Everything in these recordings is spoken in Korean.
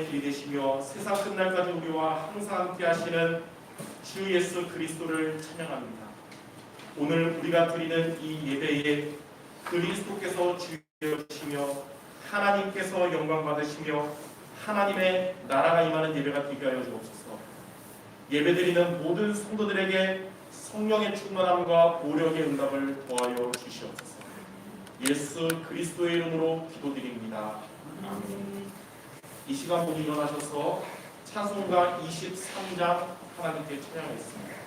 영원의 길이 되시며 세상 끝날까지 우리와 항상 함께 하시는 주 예수 그리스도를 찬양합니다. 오늘 우리가 드리는 이 예배에 그리스도께서 주여시며 하나님께서 영광 받으시며 하나님의 나라가 임하는 예배가 되게 하여 주옵소서. 예배드리는 모든 성도들에게 성령의 충만함과 보력의 응답을 더하여 주시옵소서. 예수 그리스도의 이름으로 기도드립니다. 아멘. 이 시간 모두 일어나셔서 찬송가 23장 하나님께 찬양하겠습니다.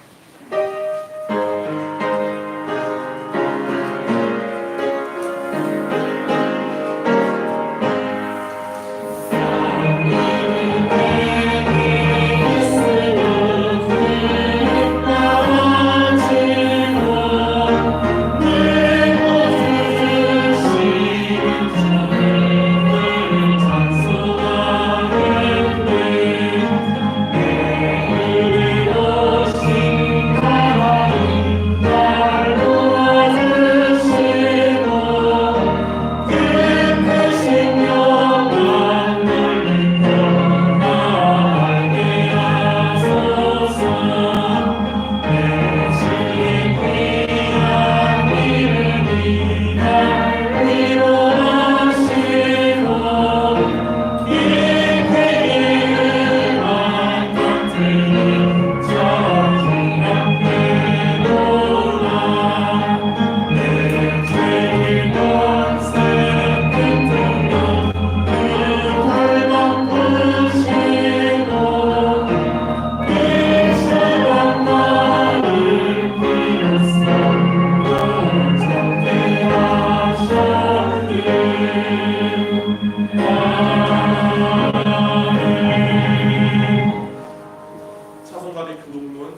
찬송가대 교독문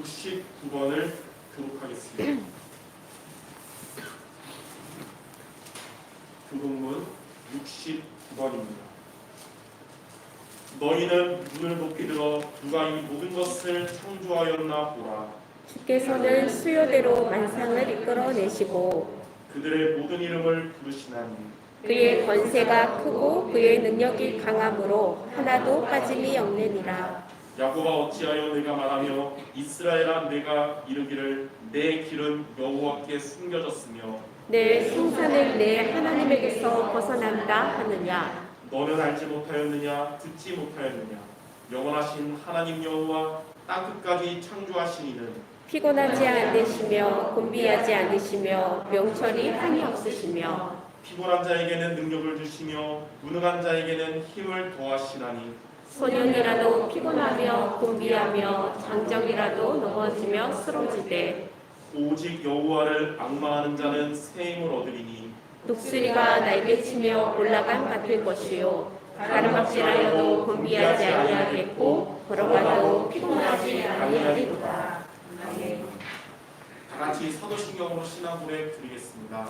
69번을 교독하겠습니다. 교독문 69번입니다. 너희는 눈을 높이 들어 누가 이 모든 것을 창조하였나 보라. 주께서는 수요대로 만상을 이끌어내시고 그들의 모든 이름을 부르시나니 그의 권세가 크고 그의 능력이 강함으로 하나도 빠짐이 없느니라. 야곱아 어찌하여 내가 말하며 이스라엘아 내가 이르기를 내 길은 여호와께 숨겨졌으며 내 생산을 내 하나님에게서 벗어난다 하느냐. 너는 알지 못하였느냐 듣지 못하였느냐 영원하신 하나님 여호와 땅끝까지 창조하신 이는 피곤하지 않으시며 곤비하지 않으시며 명철이 한이 없으시며 피곤한 자에게는 능력을 주시며 무능한 자에게는 힘을 더하시나니 소년이라도 피곤하며 곤비하며 장정이라도 넘어지며 쓰러지되 오직 여호와를 앙망하는 자는 새 힘을 얻으리니 독수리가 날개치며 올라간 같을 것이요 가르막질하여도 곤비하지 아니하겠고 걸어가도 피곤하지 아니하리로다. 아멘. 다같이 사도신경으로 신앙고백 드리겠습니다.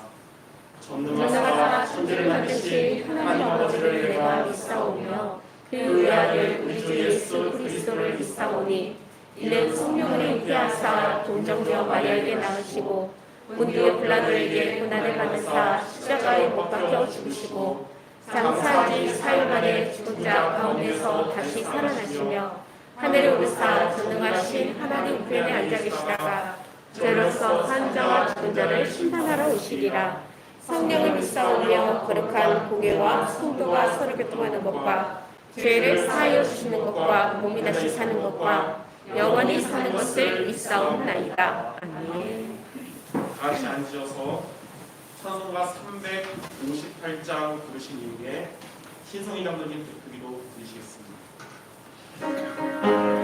전능하사 천지를 만드신 하나님 아버지를 내가 믿사오며 그의 아들 우리 주 예수 그리스도를 믿사오니 이는 성령을 잉태하사 동정녀 마리아에게 낳으시고 본디오 빌라도에게 고난을 받으사 십자가에 못 박혀 죽으시고 장사한 지 사흘 만에 죽은 자 가운데서 다시 살아나시며 하늘에 오르사 전능하신 하나님 우편에 앉아 계시다가 죄로서 산 자와 죽은 자를 심판하러 오시리라. 성령을 믿사오며 거룩한 공예와 성도가 서로 교통하는 것과 죄를 사하여 주시는 것과 몸이 다시 사는 것과 영원히 사는 것을 믿사옵나이다. 아멘. 다같이 앉으셔서 찬송가 358장 부르신 이후에 신성희 감독님 대표기도 드리시겠습니다. 나는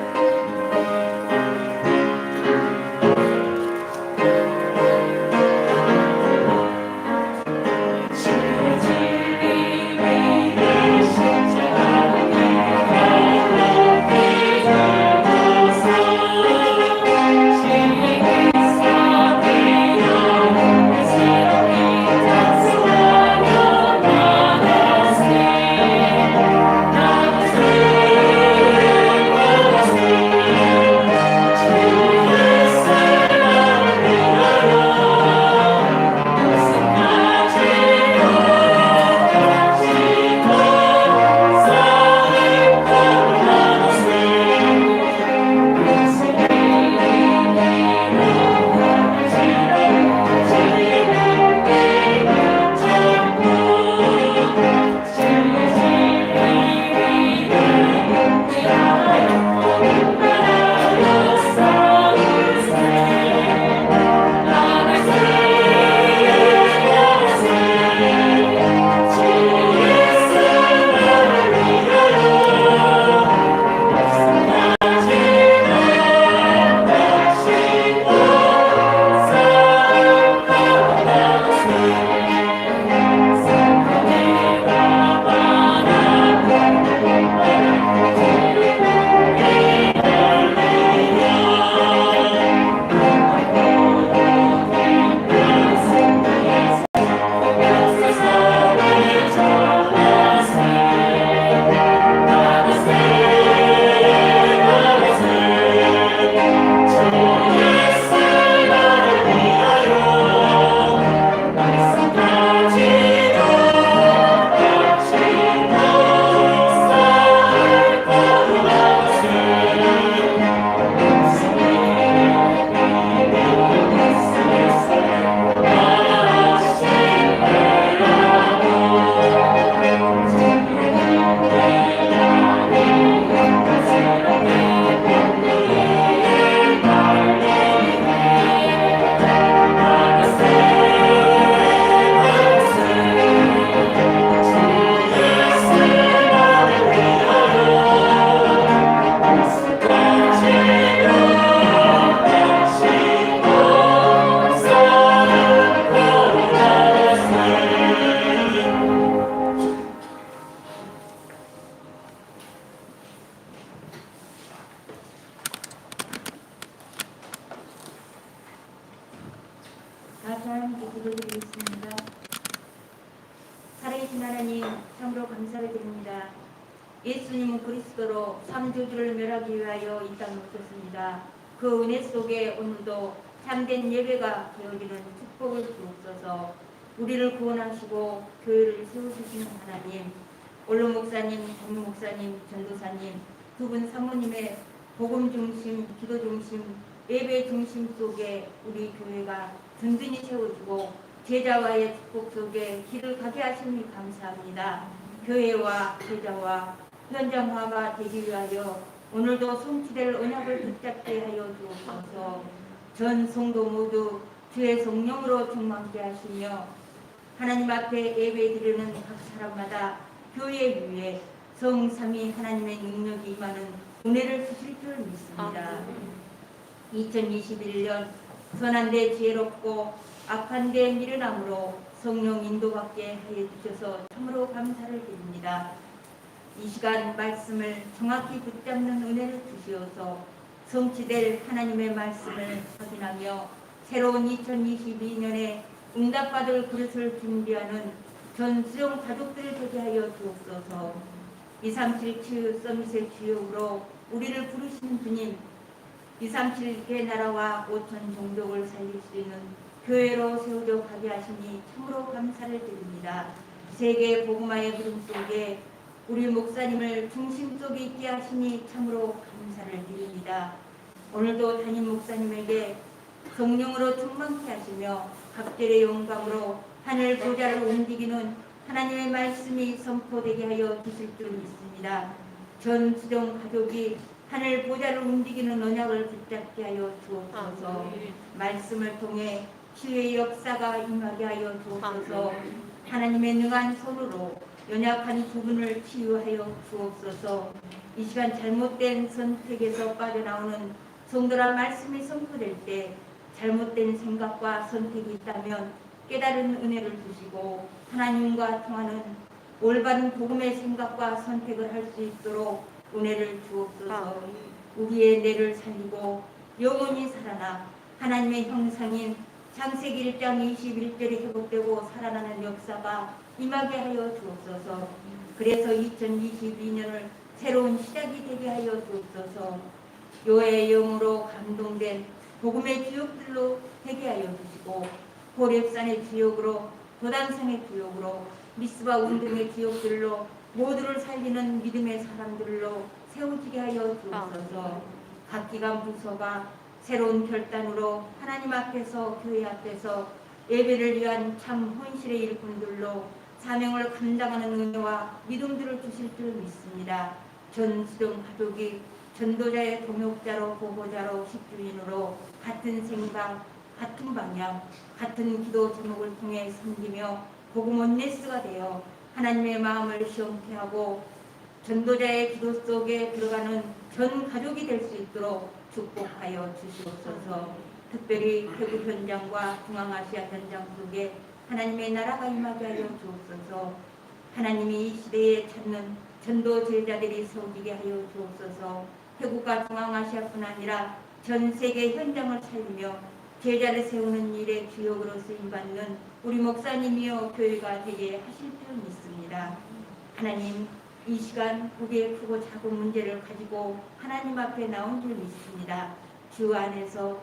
기도드리겠습니다. 살아계신 하나님, 참으로 감사를 드립니다. 예수님은 그리스도로 삼조주를 멸하기 위하여 이 땅에 오셨습니다. 그 은혜 속에 오늘도 참된 예배가 되어지는 축복을 주옵소서. 우리를 구원하시고 교회를 세워주시는 하나님, 올로 목사님, 담임 목사님, 전도사님 두 분 사모님의 복음 중심, 기도 중심, 예배 중심 속에 우리 교회가 든든히 세워주고 제자와의 축복 속에 길을 가게 하시니 감사합니다. 교회와 제자와 현장화가 되기 위하여 오늘도 성취될 언약을 붙잡게 하여 주옵소서. 전 성도 모두 주의 성령으로 충만케 하시며 하나님 앞에 예배드리는 각 사람마다 교회 위에 성삼위 하나님의 능력이 임하는 은혜를 주실 줄 믿습니다. 2021년 선한데 지혜롭고 악한데 미련함으로 성령 인도받게 하여 주셔서 참으로 감사를 드립니다. 이 시간 말씀을 정확히 붙잡는 은혜를 주시어서 성취될 하나님의 말씀을 확인하며 새로운 2022년에 응답받을 그릇을 준비하는 전 수용 가족들 되게 하여 주옵소서. 237 치유 서밋의 주역으로 우리를 부르시는 주님, 237개 나라와 5천 종족을 살릴 수 있는 교회로 세워져 가게 하시니 참으로 감사를 드립니다. 세계 복음화의 흐름 속에 우리 목사님을 중심 속에 있게 하시니 참으로 감사를 드립니다. 오늘도 담임 목사님에게 성령으로 충만케 하시며 각절의 영광으로 하늘 보좌를 움직이는 하나님의 말씀이 선포되게 하여 주실 줄 믿습니다. 전 수정 가족이 하늘 보좌를 움직이는 언약을 붙잡게 하여 주옵소서. 말씀을 통해 치유의 역사가 임하게 하여 주옵소서. 하나님의 능한 손으로 연약한 부분을 치유하여 주옵소서. 이 시간 잘못된 선택에서 빠져나오는 성도라 말씀이 선포될 때 잘못된 생각과 선택이 있다면 깨달은 은혜를 주시고 하나님과 통하는 올바른 복음의 생각과 선택을 할 수 있도록 은혜를 주옵소서. 우리의 뇌를 살리고 영혼이 살아나 하나님의 형상인 창세기 1장 21절에 회복되고 살아나는 역사가 임하게 하여 주옵소서. 그래서 2022년을 새로운 시작이 되게 하여 주옵소서. 요의 영으로 감동된 복음의 주역들로 되게 하여 주시고 호렙산의 주역으로 도단성의 주역으로 미스바 운동의 주역들로 모두를 살리는 믿음의 사람들로 세워지게 하여 주옵소서. 각 기관 부서가 새로운 결단으로 하나님 앞에서 교회 앞에서 예배를 위한 참 헌실의 일꾼들로 사명을 감당하는 은혜와 믿음들을 주실 줄 믿습니다. 전 수정 가족이 전도자의 동역자로 보호자로 식주인으로 같은 생각, 같은 방향, 같은 기도 제목을 통해 섬기며 복음 원네스가 되어 하나님의 마음을 시험케 하고 전도자의 기도 속에 들어가는 전 가족이 될 수 있도록 축복하여 주시옵소서. 특별히 태국 현장과 중앙아시아 현장 속에 하나님의 나라가 임하게 하여 주옵소서. 하나님이 이 시대에 찾는 전도 제자들이 세워지게 하여 주옵소서. 태국과 중앙아시아뿐 아니라 전 세계 현장을 살리며 제자를 세우는 일에 주역으로 쓰임받는 우리 목사님이여 교회가 되게 하실 줄 믿습니다. 하나님, 이 시간 우리의 크고 작은 문제를 가지고 하나님 앞에 나온 줄 믿습니다. 주 안에서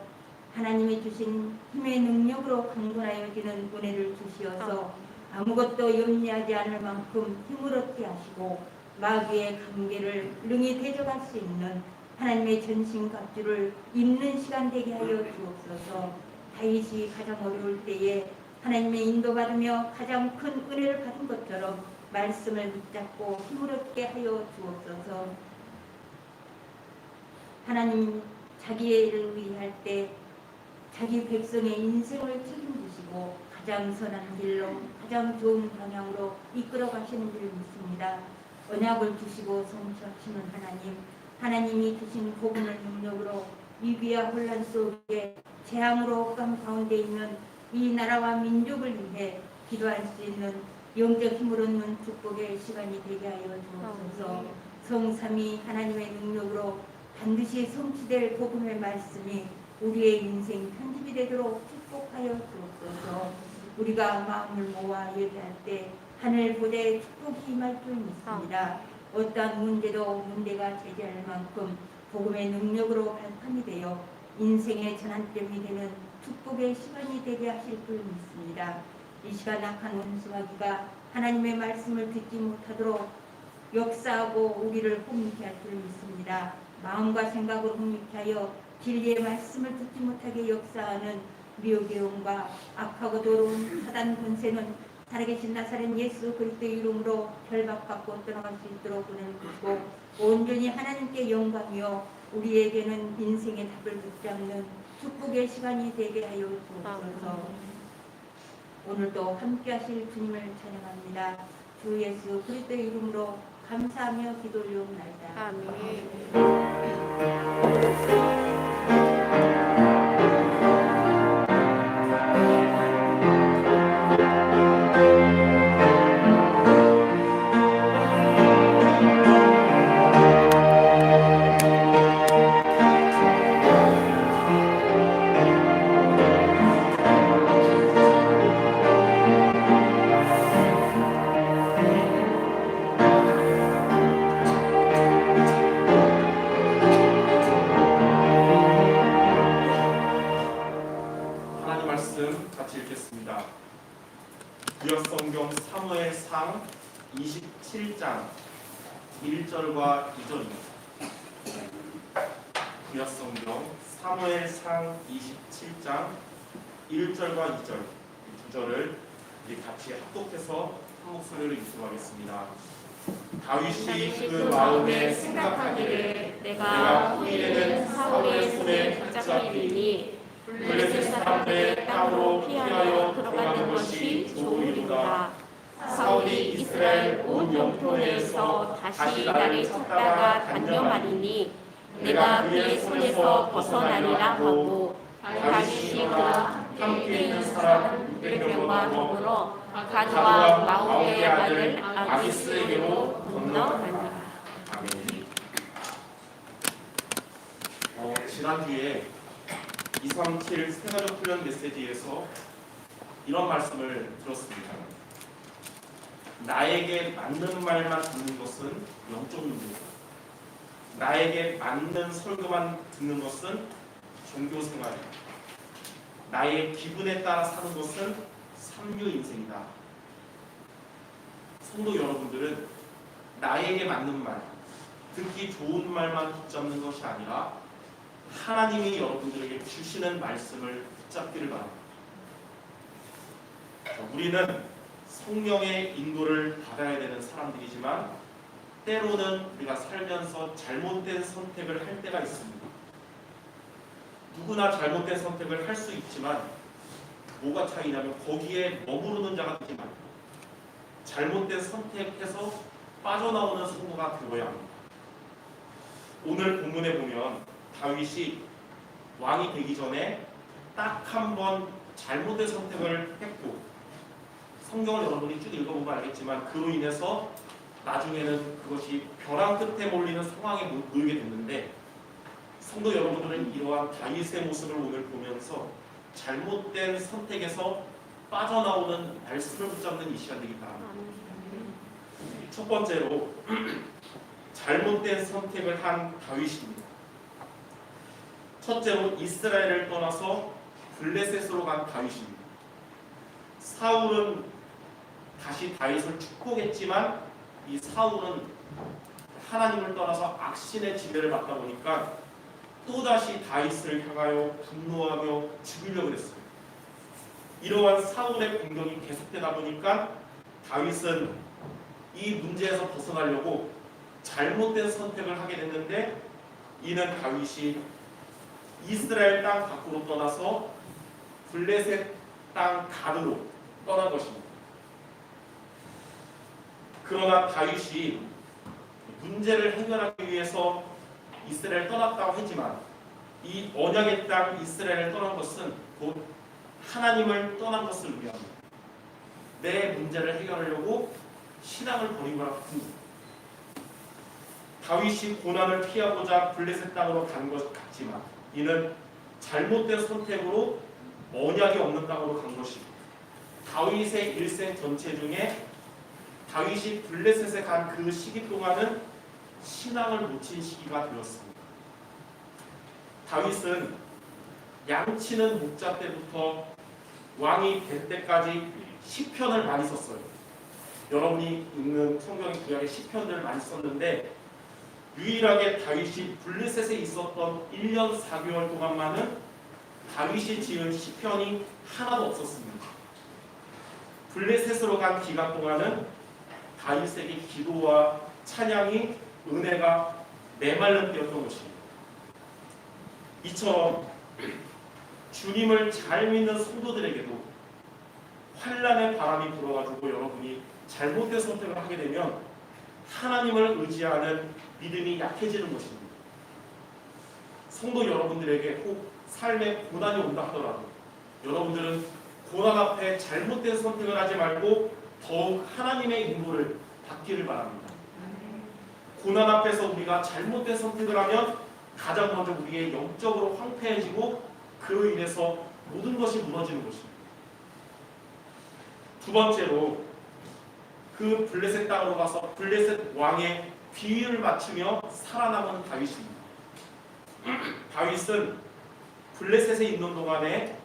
하나님이 주신 힘의 능력으로 강건하여지는 은혜를 주시어서 아무것도 염려하지 않을 만큼 힘을 얻게 하시고 마귀의 관계를 능히 대적할 수 있는 하나님의 전신갑주를 입는 시간 되게 하여 주옵소서. 다윗이 가장 어려울 때에 하나님의 인도받으며 가장 큰 은혜를 받은 것처럼 말씀을 붙잡고 힘을 얻게 하여 주옵소서. 하나님 자기의 일을 위할 때 자기 백성의 인생을 책임지시고 가장 선한 길로 가장 좋은 방향으로 이끌어 가시는 줄 믿습니다. 언약을 주시고 성취하시는 하나님, 하나님이 주신 복음을 능력으로 위기와 혼란 속에 재앙으로 억감 가운데 있는 이 나라와 민족을 위해 기도할 수 있는 영적 힘을 얻는 축복의 시간이 되게 하여 주옵소서. 성삼위 하나님의 능력으로 반드시 성취될 복음의 말씀이 우리의 인생 편집이 되도록 축복하여 주옵소서. 우리가 마음을 모아 예배할 때 하늘 보좌의 축복이 임할 줄 믿습니다. 어떠한 문제도 문제가 제기할 만큼 복음의 능력으로 발판이 되어 인생의 전환점이 되는 축복의 시간이 되게 하실 줄 믿습니다. 이 시간 악한 원수마귀가 하나님의 말씀을 듣지 못하도록 역사하고 우리를 혼미케 할 줄 믿습니다. 마음과 생각을 혼미케 하여 진리의 말씀을 듣지 못하게 역사하는 미혹의 영과 악하고 더러운 사단 권세는 살아계신 나사렛 예수 그리스도의 이름으로 결박받고 떠나갈 수 있도록 은혜를 주시고 온전히 하나님께 영광이요 우리에게는 인생의 답을 붙잡는 축복의 시간이 되게 하여 주옵소서. 오늘도 함께 하실 주님을 찬양합니다. 주 예수 그리스도의 이름으로 감사하며 기도 올려옵나이다. 아멘. 하나님 말씀 같이 읽겠습니다. 구약성경 사무엘상 27장 1절과 2절입니다. 구약성경 사무엘상 27장 1절과 2절 이 두 절을 우리 같이 합독해서 한 목소리로 읽도록하겠습니다. 다윗이 그 마음에 생각하기를 내가 후일에는 사울의 손에 붙잡히리니 블레셋 사람들의 땅으로 피하여 들어가는 것이 좋으리로다. 사울이 이스라엘 온 영토 내에서 다시 나를 찾다가 단념하리니 내가 그의 손에서 벗어나리라 하고 다윗이 그와 함께 있는 사람 600명과 더불어 가드와 마오의 아들 아기스에게로 건너가니라. 아멘. 지난주에 237 세가족 훈련 메시지에서 이런 말씀을 들었습니다. 나에게 맞는 말만 듣는 것은 영적 능력이다. 나에게 맞는 설교만 듣는 것은 종교 생활이다. 나의 기분에 따라 사는 것은 삼류 인생이다. 성도 여러분들은 나에게 맞는 말, 듣기 좋은 말만 붙잡는 것이 아니라 하나님이 여러분들에게 주시는 말씀을 붙잡기를 바랍니다. 우리는 성령의 인도를 받아야 되는 사람들이지만 때로는 우리가 살면서 잘못된 선택을 할 때가 있습니다. 누구나 잘못된 선택을 할 수 있지만 뭐가 차이냐면 거기에 머무르는 자가 되지 말고 잘못된 선택해서 빠져나오는 성도가 되어야 합니다. 오늘 본문에 보면 다윗이 왕이 되기 전에 딱 한 번 잘못된 선택을 했고 성경을 여러분이 쭉 읽어보면 알겠지만 그로 인해서 나중에는 그것이 벼랑 끝에 몰리는 상황에 놓이게 됐는데 성도 여러분들은 이러한 다윗의 모습을 오늘 보면서 잘못된 선택에서 빠져나오는 말씀을 붙잡는 이 시간 되기 바랍니다. 첫 번째로 잘못된 선택을 한 다윗입니다. 첫째로 이스라엘을 떠나서 블레셋으로 간 다윗입니다. 사울은 다시 다윗을 축복했지만 이 사울은 하나님을 떠나서 악신의 지배를 받다 보니까 또다시 다윗을 향하여 분노하며 죽이려고 했어요. 이러한 사울의 공격이 계속되다 보니까 다윗은 이 문제에서 벗어나려고 잘못된 선택을 하게 됐는데 이는 다윗이 이스라엘 땅 밖으로 떠나서 블레셋 땅 가드로 떠난 것입니다. 그러나 다윗이 문제를 해결하기 위해서 이스라엘을 떠났다고 하지만 이 언약의 땅 이스라엘을 떠난 것은 곧 하나님을 떠난 것을 의미합니다. 내 문제를 해결하려고 신앙을 버리거나 같습니다. 다윗이 고난을 피하고자 블레셋 땅으로 간 것 같지만 이는 잘못된 선택으로 언약이 없는 땅으로 간 것입니다. 다윗의 일생 전체 중에 다윗이 블레셋에 간 그 시기 동안은 신앙을 묻힌 시기가 되었습니다. 다윗은 양치는 목자 때부터 왕이 될 때까지 시편을 많이 썼어요. 여러분이 읽는 성경의 구약의 시편들을 많이 썼는데 유일하게 다윗이 블레셋에 있었던 1년 4개월 동안만은 다윗이 지은 시편이 하나도 없었습니다. 블레셋으로 간 기간 동안은 다윗에게 기도와 찬양이 은혜가 메말른 때였던 것입니다. 이처럼 주님을 잘 믿는 성도들에게도 환난의 바람이 불어가지고 여러분이 잘못된 선택을 하게 되면 하나님을 의지하는 믿음이 약해지는 것입니다. 성도 여러분들에게 혹 삶에 고난이 온다 하더라도 여러분들은 고난 앞에 잘못된 선택을 하지 말고 더욱 하나님의 인도를 받기를 바랍니다. 고난 앞에서 우리가 잘못된 선택을 하면 가장 먼저 우리의 영적으로 황폐해지고 그로 인해서 모든 것이 무너지는 것입니다. 두 번째로 그 블레셋 땅으로 가서 블레셋 왕의 비위를 맞추며 살아남은 다윗입니다. 다윗은 블레셋에 있는 동안에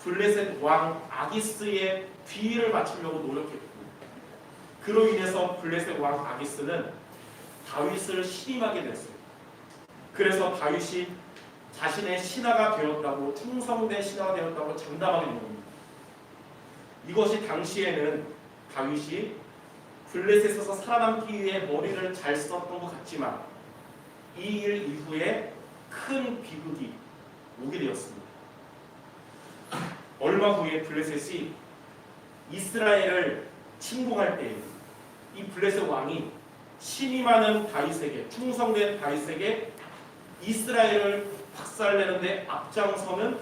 블레셋 왕 아기스의 비위를 맞추려고 노력했고 그로 인해서 블레셋 왕 아기스는 다윗을 신임하게 됐어요. 그래서 다윗이 자신의 신하가 되었다고 충성된 신하가 되었다고 장담하게 된 겁니다. 이것이 당시에는 다윗이 블레셋에서 살아남기 위해 머리를 잘 썼던 것 같지만 이 일 이후에 큰 비극이 오게 되었습니다. 얼마 후에 블레셋이 이스라엘을 침공할 때 이 블레셋 왕이 신임하는 다윗에게 충성된 다윗에게 이스라엘을 박살내는데 앞장서는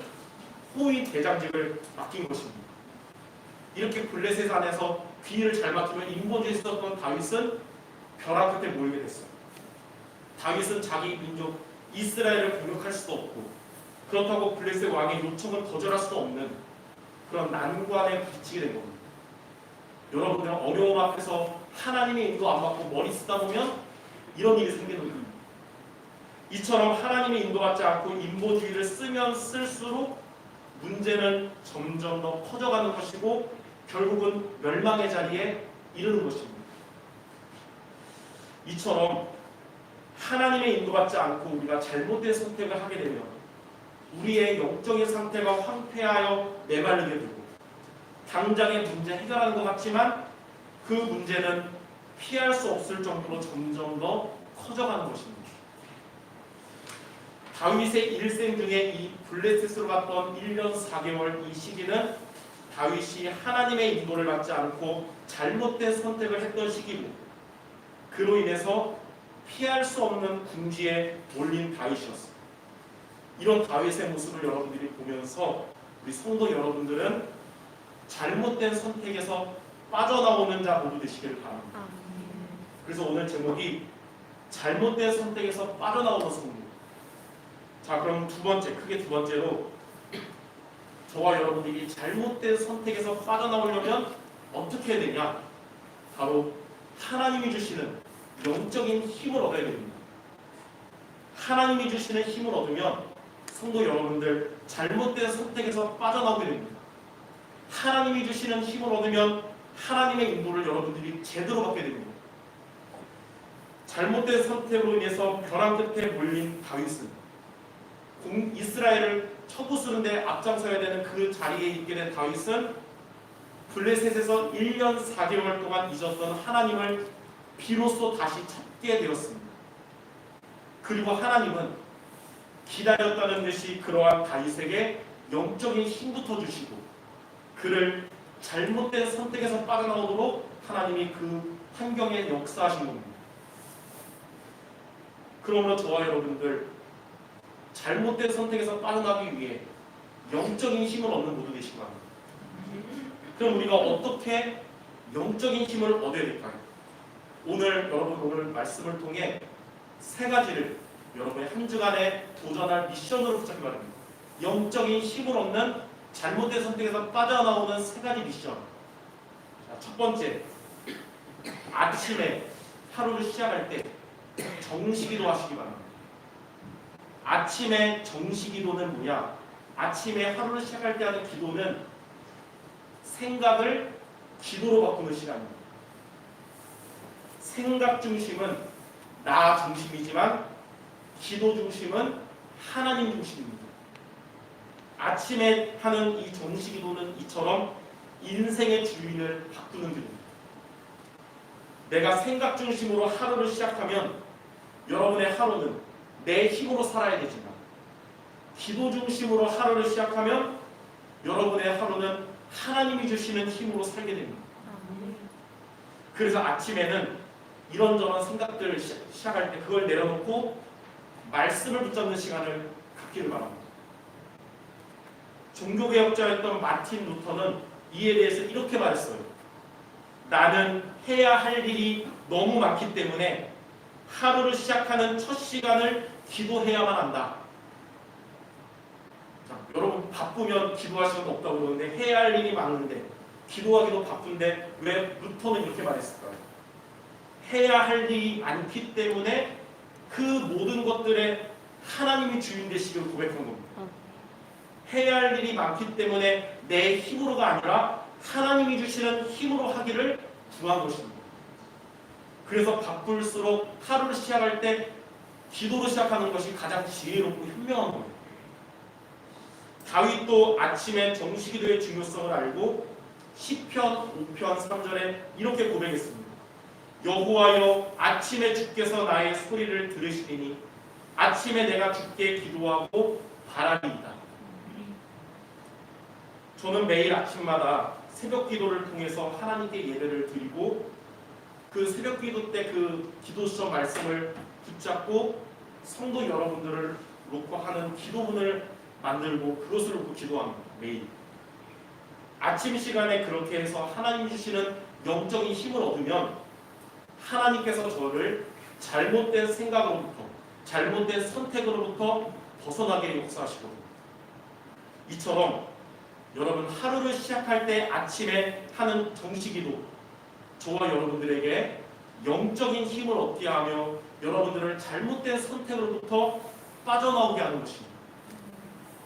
호위 대장직을 맡긴 것입니다. 이렇게 블레셋 안에서 비위를 잘 맞추면 인본주의에 있었던 다윗은 벼랑 끝에 모이게 됐어요. 다윗은 자기 민족 이스라엘을 공격할 수도 없고 그렇다고 블레셋 왕의 요청을 거절할 수도 없는 그런 난관에 부딪히게 된 겁니다. 여러분들은 어려움 앞에서 하나님의 인도 안 받고 머리 쓰다 보면 이런 일이 생기는 겁니다. 이처럼 하나님의 인도받지 않고 인본주의를 쓰면 쓸수록 문제는 점점 더 커져가는 것이고 결국은 멸망의 자리에 이르는 것입니다. 이처럼 하나님의 인도받지 않고 우리가 잘못된 선택을 하게 되면 우리의 영적인 상태가 황폐하여 메말르게 되고 당장의 문제 해결하는 것 같지만 그 문제는 피할 수 없을 정도로 점점 더 커져가는 것입니다. 다윗의 일생 중에 이 블레셋으로 갔던 1년 4개월 이 시기는 다윗이 하나님의 인도를 받지 않고 잘못된 선택을 했던 시기고 그로 인해서 피할 수 없는 궁지에 몰린 다윗이었습니다. 이런 다윗의 모습을 여러분들이 보면서 우리 성도 여러분들은 잘못된 선택에서 빠져나오는 자 모두 되시기를 바랍니다. 그래서 오늘 제목이 잘못된 선택에서 빠져나오는 성도. 자, 그럼 크게 두 번째로 저와 여러분들이 잘못된 선택에서 빠져나오려면 어떻게 해야 되냐? 바로 하나님이 주시는 영적인 힘을 얻어야 됩니다. 하나님이 주시는 힘을 얻으면 성도 여러분들 잘못된 선택에서 빠져나오게 됩니다. 하나님이 주시는 힘을 얻으면 하나님의 인도를 여러분들이 제대로 받게 됩니다. 잘못된 선택으로 인해서 벼랑 끝에 몰린 다윗은 이스라엘을 쳐부수는데 앞장서야 되는 그 자리에 있게 된 다윗은 블레셋에서 1년 4개월 동안 잊었던 하나님을 비로소 다시 찾게 되었습니다. 그리고 하나님은 기다렸다는 듯이 그러한 다윗에게 영적인 힘부터 주시고 그를 잘못된 선택에서 빠져나오도록 하나님이 그 환경에 역사하신 겁니다. 그러므로 저와 여러분들 잘못된 선택에서 빠져나가기 위해 영적인 힘을 얻는 모두 되시기 바랍니다. 그럼 우리가 어떻게 영적인 힘을 얻어야 될까요? 오늘 말씀을 통해 세 가지를 여러분의 한 주간에 도전할 미션으로 붙잡기 바랍니다. 영적인 힘을 얻는 잘못된 선택에서 빠져나오는 세 가지 미션. 자, 첫 번째, 아침에 하루를 시작할 때 정시기도 하시기 바랍니다. 아침에 정시기도는 뭐냐? 아침에 하루를 시작할 때 하는 기도는 생각을 기도로 바꾸는 시간입니다. 생각 중심은 나 중심이지만 기도 중심은 하나님 중심입니다. 아침에 하는 이 정시기도는 이처럼 인생의 주인을 바꾸는 기도입니다. 내가 생각 중심으로 하루를 시작하면 여러분의 하루는 내 힘으로 살아야 되지만 기도 중심으로 하루를 시작하면 여러분의 하루는 하나님이 주시는 힘으로 살게 됩니다. 그래서 아침에는 이런저런 생각들을 시작할 때 그걸 내려놓고 말씀을 붙잡는 시간을 갖기를 바랍니다. 종교개혁자였던 마틴 루터는 이에 대해서 이렇게 말했어요. 나는 해야 할 일이 너무 많기 때문에 하루를 시작하는 첫 시간을 기도해야만 한다. 자, 여러분 바쁘면 기도할 시간 없다고 그러는데 해야 할 일이 많은데 기도하기도 바쁜데 왜 루터는 이렇게 말했을까요? 해야 할 일이 많기 때문에 그 모든 것들에 하나님이 주인 되시기를 고백한 겁니다. 해야 할 일이 많기 때문에 내 힘으로가 아니라 하나님이 주시는 힘으로 하기를 구한 것입니다. 그래서 바쁠수록 하루를 시작할 때 기도로 시작하는 것이 가장 지혜롭고 현명한 겁니다. 다윗도 아침에 정시기도의 중요성을 알고 시편 5편 3절에 이렇게 고백했습니다. 여호와여 아침에 주께서 나의 소리를 들으시리니 아침에 내가 주께 기도하고 바라리이다. 저는 매일 아침마다 새벽 기도를 통해서 하나님께 예배를 드리고 그 새벽 기도 때 그 기도 시점 말씀을 붙잡고 성도 여러분들을 놓고 하는 기도문을 만들고 그것을 놓고 기도합니다. 매일 아침 시간에 그렇게 해서 하나님 주시는 영적인 힘을 얻으면 하나님께서 저를 잘못된 생각으로부터 잘못된 선택으로부터 벗어나게 역사하시거든요. 이처럼 여러분 하루를 시작할 때 아침에 하는 정시기도 저와 여러분들에게 영적인 힘을 얻게 하며 여러분들을 잘못된 선택으로부터 빠져나오게 하는 것입니다.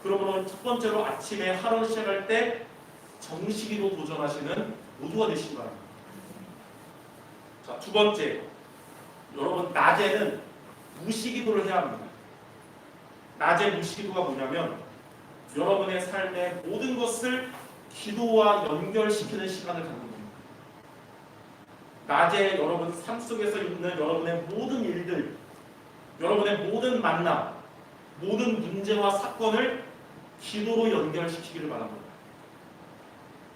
그러므로 첫 번째로 아침에 하루를 시작할 때 정시기도 도전하시는 모두가 되시기 바랍니다. 자, 두 번째, 여러분 낮에는 무시기도를 해야 합니다. 낮에 무시기도가 뭐냐면 여러분의 삶의 모든 것을 기도와 연결시키는 시간을 갖는 겁니다. 낮에 여러분 삶 속에서 있는 여러분의 모든 일들, 여러분의 모든 만남, 모든 문제와 사건을 기도로 연결시키기를 바랍니다.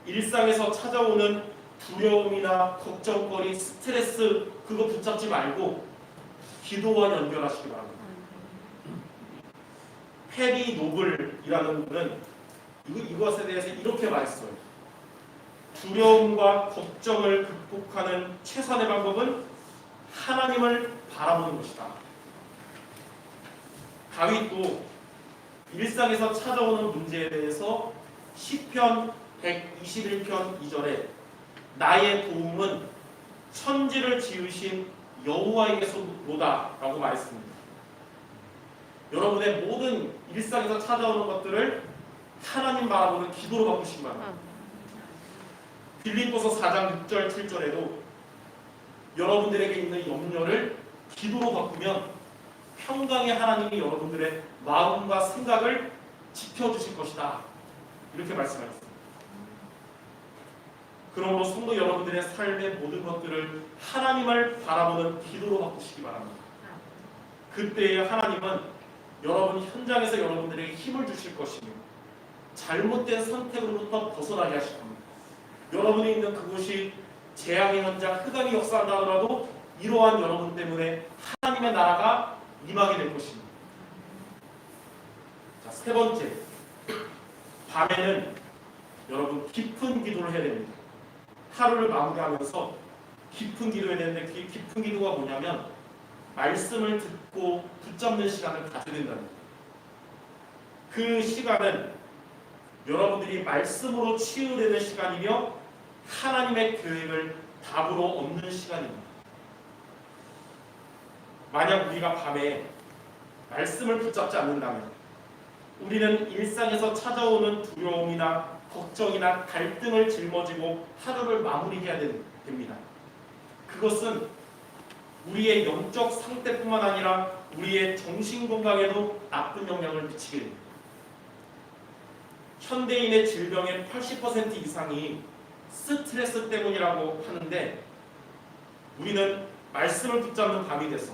일상에서 찾아오는 두려움이나 걱정거리, 스트레스 그거 붙잡지 말고 기도와 연결하시기 바랍니다. 페리 노블이라는 분은 이것에 대해서 이렇게 말했어요. 두려움과 걱정을 극복하는 최선의 방법은 하나님을 바라보는 것이다. 다윗도 일상에서 찾아오는 문제에 대해서 시편 121편 2절에 나의 도움은 천지를 지으신 여호와에게서로다 라고 말했습니다. 여러분의 모든 일상에서 찾아오는 것들을 하나님 바라보는 기도로 바꾸시기 바랍니다. 빌립보서 4장 6절 7절에도 여러분들에게 있는 염려를 기도로 바꾸면 평강의 하나님이 여러분들의 마음과 생각을 지켜주실 것이다. 이렇게 말씀하셨습니다. 그러므로 성도 여러분들의 삶의 모든 것들을 하나님을 바라보는 기도로 바꾸시기 바랍니다. 그때의 하나님은 여러분 현장에서 여러분들에게 힘을 주실 것이며 잘못된 선택으로부터 벗어나게 하실 겁니다. 여러분이 있는 그곳이 재앙의 현장, 흑암이 역사한다 하더라도 이러한 여러분 때문에 하나님의 나라가 임하게 될 것입니다. 자, 세 번째, 밤에는 여러분 깊은 기도를 해야 됩니다. 하루를 마무리하면서 깊은 기도해야 되는데 그 깊은 기도가 뭐냐면 말씀을 듣고 붙잡는 시간을 가져야 된다는 거예요. 그 시간은 여러분들이 말씀으로 치유되는 시간이며 하나님의 계획을 답으로 얻는 시간입니다. 만약 우리가 밤에 말씀을 붙잡지 않는다면 우리는 일상에서 찾아오는 두려움이나 걱정이나 갈등을 짊어지고 하루를 마무리해야 됩니다. 그것은 우리의 영적 상태뿐만 아니라 우리의 정신 건강에도 나쁜 영향을 미치게 됩니다. 현대인의 질병의 80% 이상이 스트레스 때문이라고 하는데 우리는 말씀을 붙잡는 밤이 돼서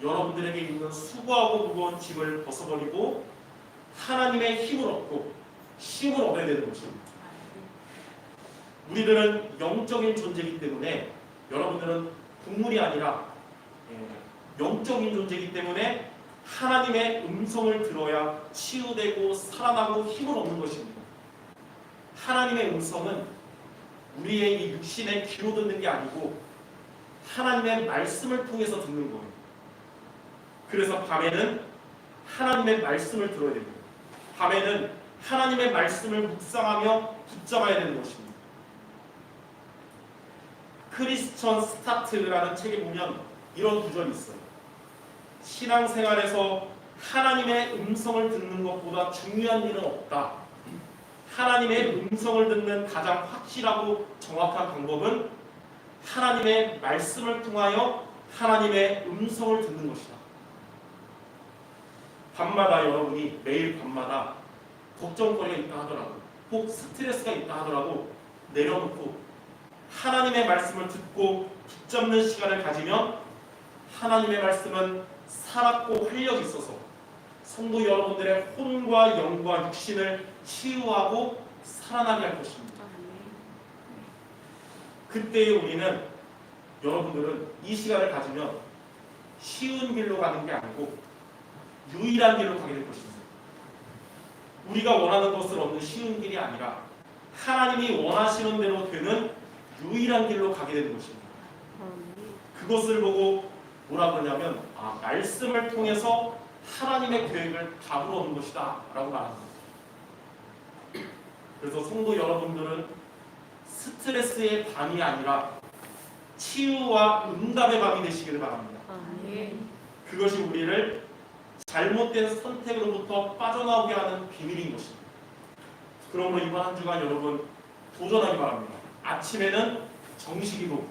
여러분들에게 있는 수고하고 무거운 짐을 벗어버리고 하나님의 힘을 얻고 힘을 얻어야 되는 것입니다. 우리들은 영적인 존재이기 때문에 여러분들은 동물이 아니라 영적인 존재이기 때문에 하나님의 음성을 들어야 치유되고 살아나고 힘을 얻는 것입니다. 하나님의 음성은 우리의 이 육신의 귀로 듣는 게 아니고 하나님의 말씀을 통해서 듣는 거예요. 그래서 밤에는 하나님의 말씀을 들어야 됩니다. 밤에는 하나님의 말씀을 묵상하며 붙잡아야 되는 것입니다. 크리스천 스타트라는 책에 보면 이런 구절이 있어요. 신앙생활에서 하나님의 음성을 듣는 것보다 중요한 일은 없다. 하나님의 음성을 듣는 가장 확실하고 정확한 방법은 하나님의 말씀을 통하여 하나님의 음성을 듣는 것이다. 밤마다 여러분이 매일 밤마다 걱정거리가 있다 하더라도 혹 스트레스가 있다 하더라도 내려놓고 하나님의 말씀을 듣고 붙잡는 시간을 가지면 하나님의 말씀은 살았고 활력이 있어서 성도 여러분들의 혼과 영과 육신을 치유하고 살아나게 할 것입니다. 그때에 우리는 여러분들은 이 시간을 가지면 쉬운 길로 가는 게 아니고 유일한 길로 가게 될 것입니다. 우리가 원하는 것을 얻는 쉬운 길이 아니라 하나님이 원하시는 대로 되는 유일한 길로 가게 되는 것입니다. 그것을 보고 뭐라 그러냐면 말씀을 통해서 하나님의 계획을 답으로 얻는 것이다 라고 말합니다. 그래서 성도 여러분들은 스트레스의 밤이 아니라 치유와 응답의 밤이 되시기를 바랍니다. 그것이 우리를 잘못된 선택으로부터 빠져나오게 하는 비밀인 것입니다. 그러므로 이번 한 주간 여러분 도전하기 바랍니다. 아침에는 정식기도,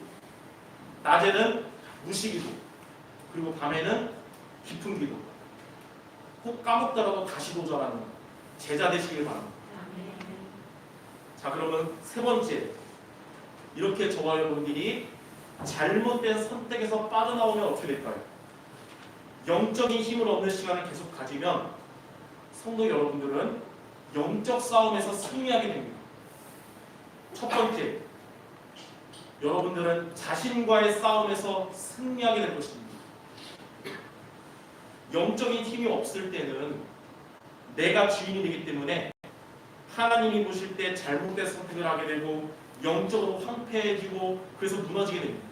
낮에는 무식기도, 그리고 밤에는 깊은 기도. 혹 까먹더라도 다시 도전하는 제자 되시길 바랍니다. 자, 그러면 세 번째, 이렇게 저와 여러분들이 잘못된 선택에서 빠져나오면 어떻게 될까요? 영적인 힘을 얻는 시간을 계속 가지면 성도 여러분들은 영적 싸움에서 승리하게 됩니다. 첫 번째, 여러분들은 자신과의 싸움에서 승리하게 될 것입니다. 영적인 힘이 없을 때는 내가 주인이 되기 때문에 하나님이 보실 때 잘못된 선택을 하게 되고 영적으로 황폐해지고 그래서 무너지게 됩니다.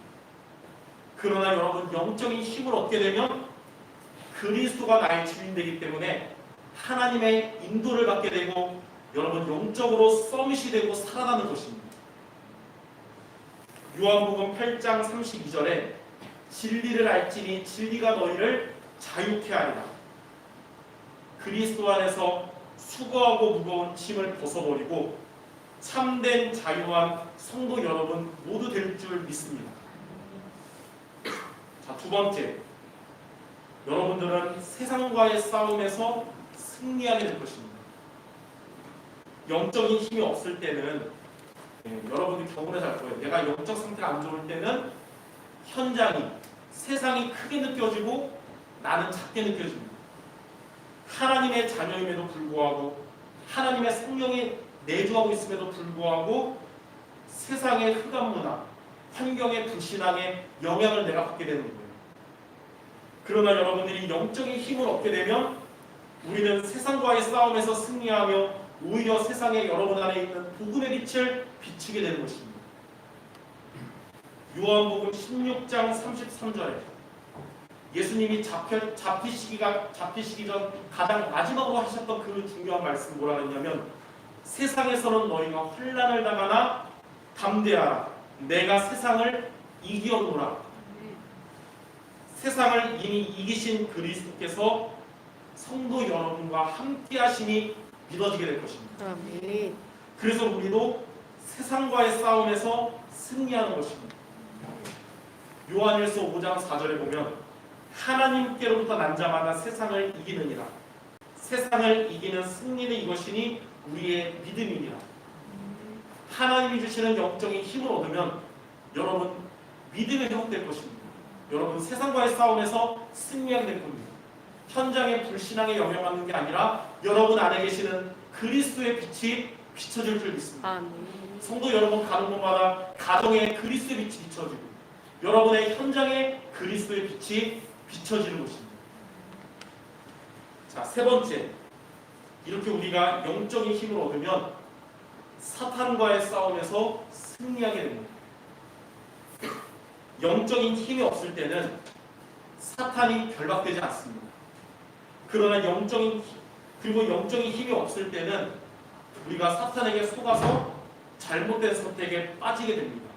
그러나 여러분 영적인 힘을 얻게 되면 그리스도가 나의 주인 되기 때문에 하나님의 인도를 받게 되고 여러분 영적으로 서밋이 되고 살아나는 것입니다. 요한복음 8장 32절에 진리를 알지니 진리가 너희를 자유케 하리라. 그리스도 안에서 수고하고 무거운 짐을 벗어버리고 참된 자유한 성도 여러분 모두 될 줄 믿습니다. 자, 두 번째, 여러분들은 세상과의 싸움에서 승리하게 될 것입니다. 영적인 힘이 없을 때는 여러분들이 경험을 할 거예요. 내가 영적 상태가 안 좋을 때는 현장이, 세상이 크게 느껴지고 나는 작게 느껴집니다. 하나님의 자녀임에도 불구하고 하나님의 성령이 내주하고 있음에도 불구하고 세상의 흑암 문화, 환경의 불신앙에 영향을 내가 받게 되는 거예요. 그러나 여러분들이 영적인 힘을 얻게 되면 우리는 세상과의 싸움에서 승리하며 오히려 세상에 여러분 안에 있는 복음의 빛을 비추게 되는 것입니다. 요한복음 16장 33절에 예수님이 잡히시기 전 가장 마지막으로 하셨던 그 중요한 말씀 뭐라 했냐면 세상에서는 너희가 환난을 당하나 담대하라. 내가 세상을 이기었노라. 세상을 이미 이기신 그리스도께서 성도 여러분과 함께 하심이 믿어지게 될 것입니다. 아멘. 그래서 우리도 세상과의 싸움에서 승리하는 것입니다. 요한일서 5장 4절에 보면 하나님께로부터 난 자마다 세상을 이기느니라. 세상을 이기는 승리는 이것이니 우리의 믿음이니라. 하나님이 주시는 영적인 힘을 얻으면 여러분 믿음이 회복될 것입니다. 여러분 세상과의 싸움에서 승리하게 될 겁니다. 현장의 불신앙에 영향받는 게 아니라 여러분 안에 계시는 그리스도의 빛이 비춰질 줄 믿습니다. 아멘. 성도 여러분 가는 곳마다 가정에 그리스도의 빛이 비춰지고 여러분의 현장에 그리스도의 빛이 비춰지는 것입니다. 자, 세 번째, 이렇게 우리가 영적인 힘을 얻으면 사탄과의 싸움에서 승리하게 됩니다. 영적인 힘이 없을 때는 사탄이 결박되지 않습니다. 그러나 영적인 힘이 없을 때는 우리가 사탄에게 속아서 잘못된 선택에 빠지게 됩니다.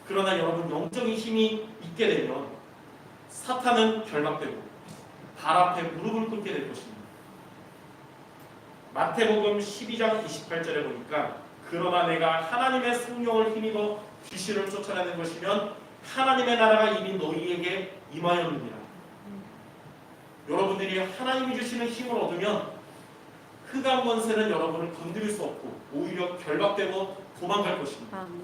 그러나 여러분 영적인 힘이 있게 되면 사탄은 결박되고 발 앞에 무릎을 꿇게 될 것입니다. 마태복음 12장 28절에 보니까 그러나 내가 하나님의 성령을 힘입어 귀신을 쫓아내는 것이면 하나님의 나라가 이미 너희에게 임하였느니라. 여러분들이 하나님이 주시는 힘을 얻으면 흑암 권세는 여러분을 건드릴 수 없고 오히려 결박되고 도망갈 것입니다. 아멘.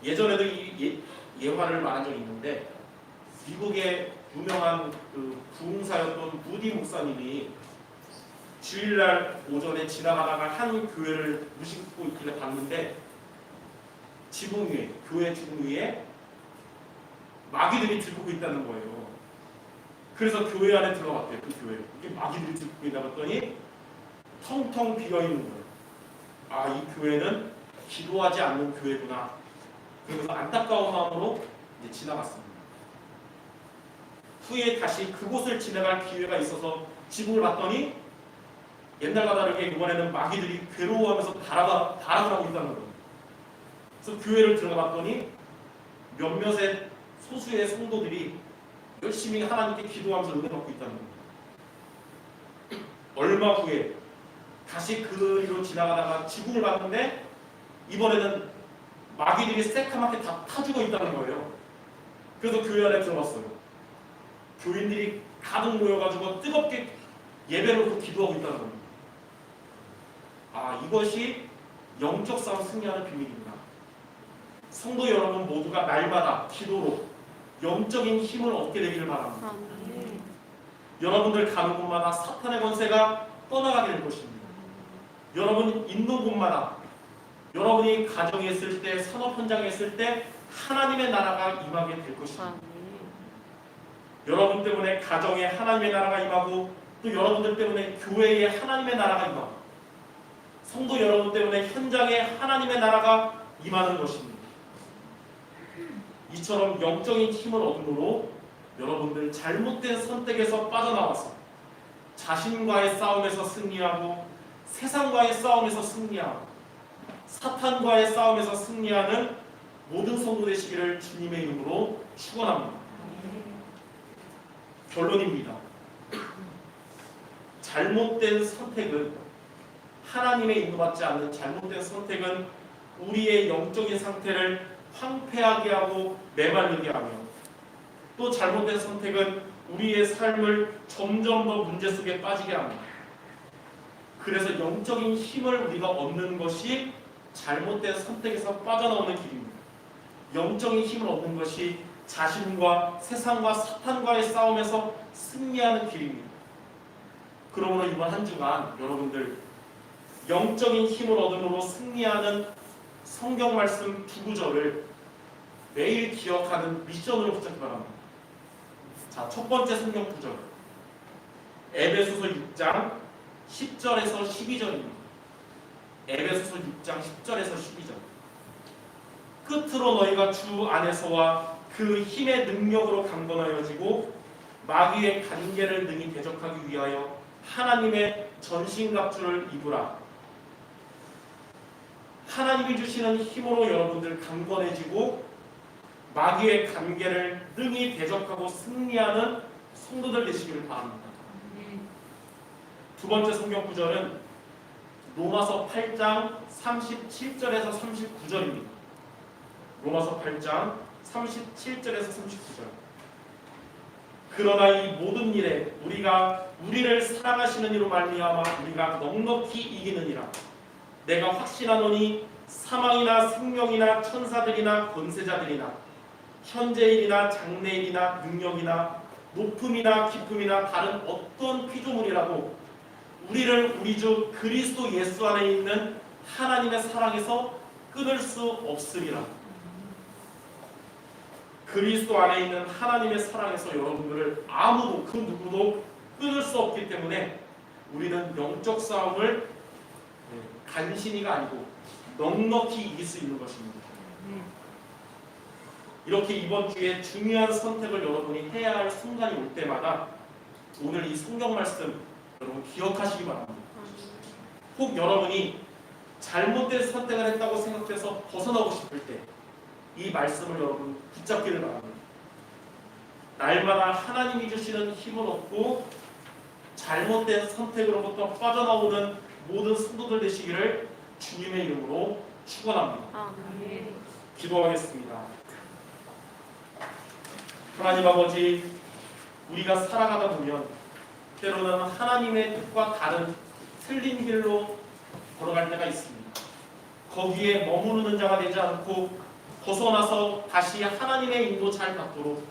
예전에도 이 예화를 말한 적이 있는데 미국의 유명한 그 부흥사였던 무디 목사님이 주일날 오전에 지나가다가 한 교회를 무심코 있길래 봤는데 지붕 위에, 교회 지붕 위에 마귀들이 들고 있다는 거예요. 그래서 교회 안에 들어갔대요. 그 교회. 이게 마귀들이 들고 있다 봤더니 텅텅 비어 있는 거예요. 아, 이 교회는 기도하지 않는 교회구나. 그래서 안타까운 마음으로 이제 지나갔습니다. 후에 다시 그곳을 지나갈 기회가 있어서 지붕을 봤더니 옛날과 다르게 이번에는 마귀들이 괴로워하면서 발악을 하고 있다는 거예요. 그래서 교회를 들어가 봤더니 몇몇의 소수의 성도들이 열심히 하나님께 기도하면서 은혜 받고 있다는 거예요. 얼마 후에 다시 그리로 지나가다가 지붕을 봤는데 이번에는 마귀들이 새카맣게 다 타주고 있다는 거예요. 그래서 교회 안에 들어갔어요. 교인들이 가득 모여가지고 뜨겁게 예배를 놓고 기도하고 있다는 겁니다. 아, 이것이 영적 싸움 승리하는 비밀입니다. 성도 여러분 모두가 날마다 기도로 영적인 힘을 얻게 되기를 바랍니다. 아멘. 여러분들 가는 곳마다 사탄의 권세가 떠나가게 될 것입니다. 여러분 있는 곳마다 여러분이 가정에 있을 때, 산업 현장에 있을 때 하나님의 나라가 임하게 될 것입니다. 아멘. 여러분 때문에 가정에 하나님의 나라가 임하고 또 여러분들 때문에 교회에 하나님의 나라가 임하고 성도 여러분 때문에 현장에 하나님의 나라가 임하는 것입니다. 이처럼 영적인 힘을 얻음으로 여러분들 잘못된 선택에서 빠져나와서 자신과의 싸움에서 승리하고 세상과의 싸움에서 승리하고 사탄과의 싸움에서 승리하는 모든 성도 되시기를 주님의 이름으로 축원합니다. 결론입니다. 잘못된 선택은 하나님의 인도받지 않는 잘못된 선택은 우리의 영적인 상태를 황폐하게 하고 메말르게 하며 또 잘못된 선택은 우리의 삶을 점점 더 문제 속에 빠지게 합니다. 그래서 영적인 힘을 우리가 얻는 것이 잘못된 선택에서 빠져나오는 길입니다. 영적인 힘을 얻는 것이 자신과 세상과 사탄과의 싸움에서 승리하는 길입니다. 그러므로 이번 한 주간 여러분들 영적인 힘을 얻음으로 승리하는 성경 말씀 두 구절을 매일 기억하는 미션으로 붙잡기 바랍니다. 자, 첫 번째 성경 구절 에베소서 6장 10절에서 12절입니다. 에베소서 6장 10절에서 12절. 끝으로 너희가 주 안에서와 그 힘의 능력으로 강건하여지고 마귀의 간계를 능히 대적하기 위하여 하나님의 전신갑주를 입으라. 하나님이 주시는 힘으로 여러분들 강건해지고 마귀의 관계를 능히 대적하고 승리하는 성도들 되시기를 바랍니다. 두 번째 성경 구절은 로마서 8장 37절에서 39절입니다. 로마서 8장 37절에서 39절. 그러나 이 모든 일에 우리를 사랑하시는 이로 말미암아 우리가 넉넉히 이기느니라. 내가 확신하노니 사망이나 생명이나 천사들이나 권세자들이나 현재일이나 장래일이나 능력이나 높음이나 깊음이나 다른 어떤 피조물이라도 우리를 우리 주 그리스도 예수 안에 있는 하나님의 사랑에서 끊을 수 없으리라. 그리스도 안에 있는 하나님의 사랑에서 여러분들을 아무도 그 누구도 끊을 수 없기 때문에 우리는 영적 싸움을 간신히가 아니고 넉넉히 이길 수 있는 것입니다. 이렇게 이번 주에 중요한 선택을 여러분이 해야 할 순간이 올 때마다 오늘 이 성경 말씀 여러분 기억하시기 바랍니다. 혹 여러분이 잘못된 선택을 했다고 생각해서 벗어나고 싶을 때 이 말씀을 여러분 붙잡기를 바랍니다. 날마다 하나님이 주시는 힘을 얻고 잘못된 선택으로부터 빠져나오는 모든 성도들 되시기를 주님의 이름으로 축원합니다. 기도하겠습니다. 하나님 아버지, 우리가 살아가다 보면 때로는 하나님의 뜻과 다른 틀린 길로 걸어갈 때가 있습니다. 거기에 머무르는 자가 되지 않고 벗어나서 다시 하나님의 인도 잘 받도록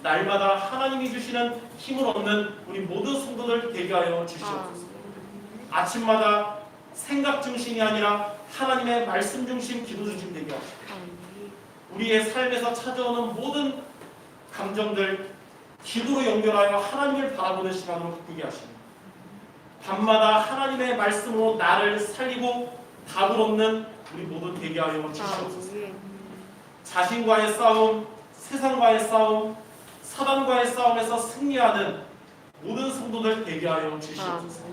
날마다 하나님이 주시는 힘을 얻는 우리 모든 성도들 되게 하여 주시옵소서. 아침마다 생각 중심이 아니라 하나님의 말씀 중심, 기도 중심 되게 하시옵소서. 우리의 삶에서 찾아오는 모든 감정들 기도로 연결하여 하나님을 바라보는 시간으로 바꾸게 하시옵소서. 밤마다 하나님의 말씀으로 나를 살리고 답을 얻는 우리 모두 되게 하여 주시옵소서. 자신과의 싸움, 세상과의 싸움, 사단과의 싸움에서 승리하는 모든 성도들 되게 하여 주시옵소서.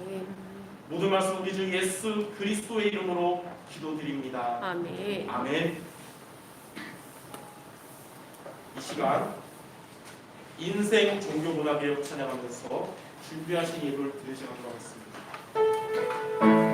모든 말씀 우리 주 예수 그리스도의 이름으로 기도드립니다. 아멘. 이 시간 인생 종교문화개혁 찬양하면서 준비하신 예배를 드리시도록 하겠습니다. 아멘.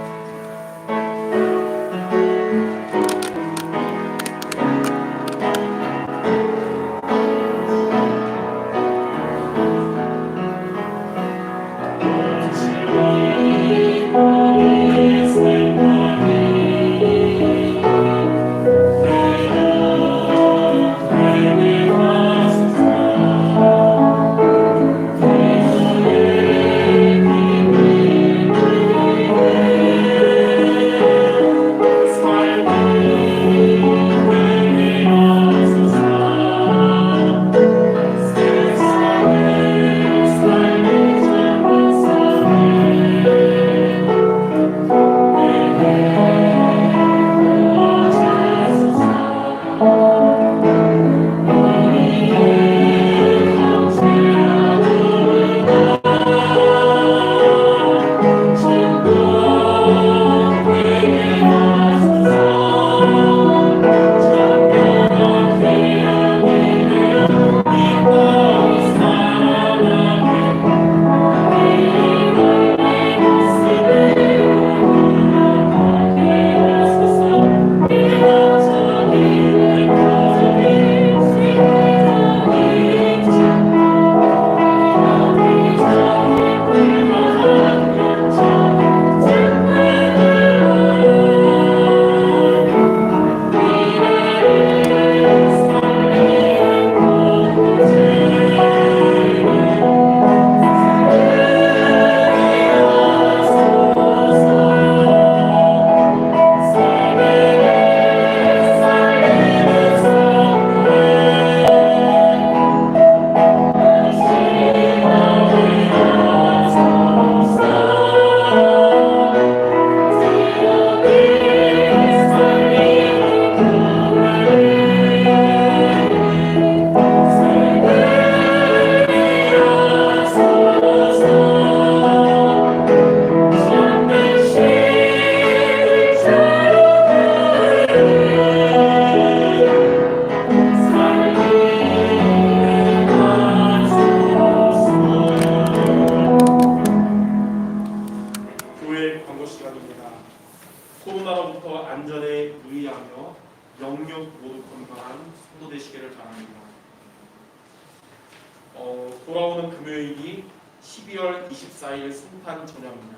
날이 12월 24일 성탄 저녁입니다.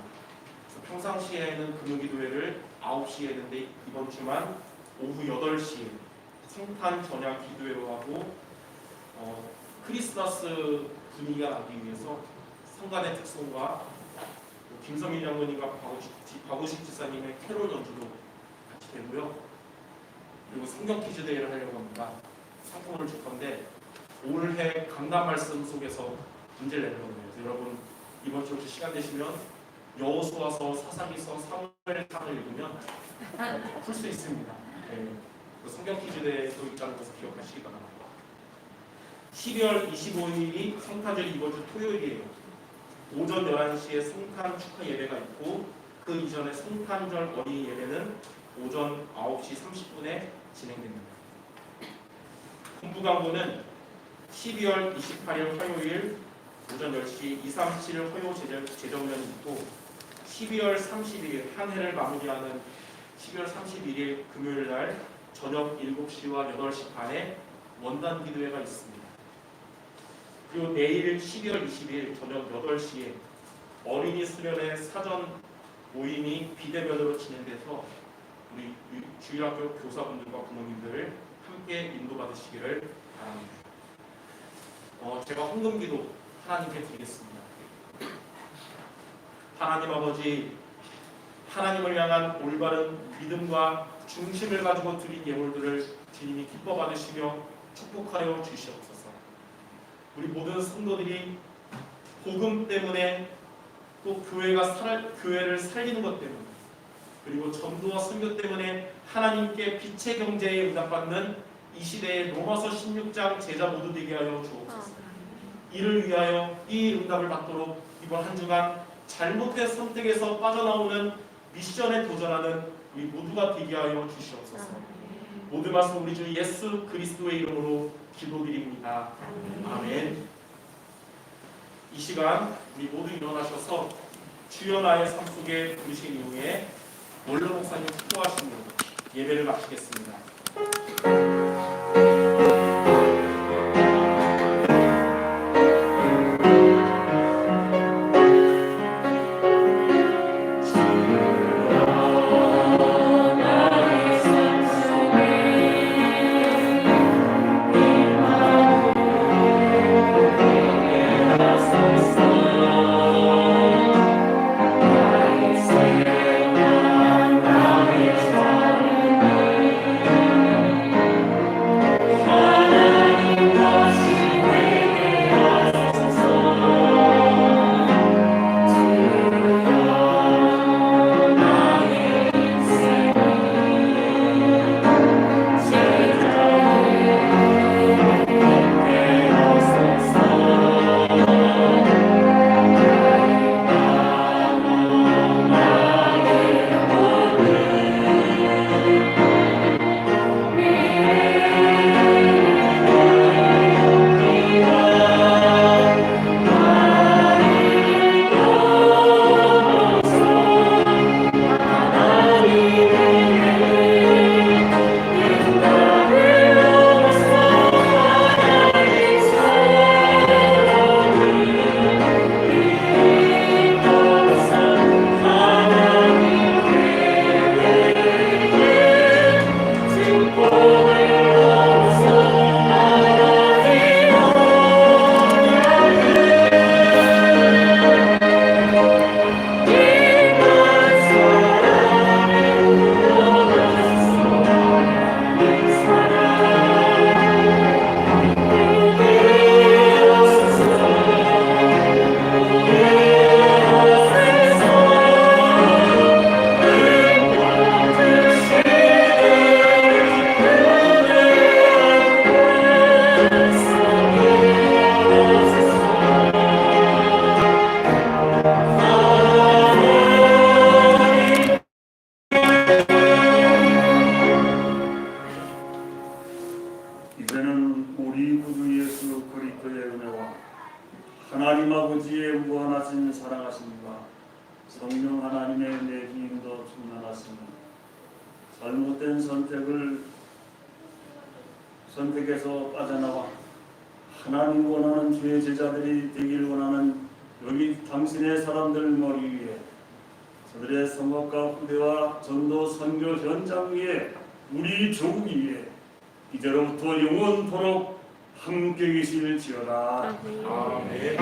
평상시에는 금요기도회를 9시에 했는데 이번 주만 오후 8시에 성탄 저녁 기도회로 하고 크리스마스 분위기가 나기 위해서 성간의 특성과 김성일 장로님과 박우식 지사님의 캐롤 연주도 같이 되고요. 그리고 성경 퀴즈 대회를 하려고 합니다. 상품을 줄 건데 올해 강단 말씀 속에서 문제를 내는 거예요. 그래서 여러분 이번 주 혹시 시간 되시면 여호수아서, 사사기서, 사무엘상을 읽으면 풀 수 있습니다. 네. 성경 퀴즈 대회도 있다는 것을 기억하시기 바랍니다. 12월 25일이 성탄절이 이번 주 토요일이에요. 오전 11시에 성탄 축하 예배가 있고 그 이전에 성탄절 어린이 예배는 오전 9시 30분에 진행됩니다. 공부 강구는 12월 28일 화요일 오전 10시 237 허요 재정면이 있고 12월 31일 한 해를 마무리하는 12월 31일 금요일 날 저녁 7시와 8시 반에 원단 기도회가 있습니다. 그리고 내일 12월 20일 저녁 8시에 어린이 수련회 사전 모임이 비대면으로 진행돼서 우리 주일학교 교사분들과 부모님들 함께 인도받으시기를 바랍니다. 제가 헌금기도 하나님께 드리겠습니다. 하나님 아버지, 하나님을 향한 올바른 믿음과 중심을 가지고 드린 예물들을 주님이 기뻐 받으시며 축복하여 주시옵소서. 우리 모든 성도들이 복음 때문에 또 교회를 살리는 것 때문에 그리고 전도와 선교 때문에 하나님께 빛의 경제에 응답받는 이 시대의 로마서 16장 제자 모두 되게 하여 주옵소서. 이를 위하여 이 응답을 받도록 이번 한 주간 잘못된 선택에서 빠져나오는 미션에 도전하는 우리 모두가 되게 하여 주시옵소서. 모든 말씀 우리 주 예수 그리스도의 이름으로 기도드립니다. 아멘. 이 시간 우리 모두 일어나셔서 주여 나의 삶 속에 부르신 이후에 원로 목사님 축도하시고 예배를 마치겠습니다. 이제는 우리 구주 예수 그리스도의 은혜와 하나님 아버지의 무한하신 사랑하심과 성령 하나님의 내주임도 충만하시며 잘못된 선택에서 빠져나와 하나님 원하는 주의 제자들이 되길 원하는 여기 당신의 사람들 머리 위에 저들의 성각과 후대와 전도 선교 현장 위에 우리 조국 위에 이제로부터 영원토록 함께 계실지어다. 아멘.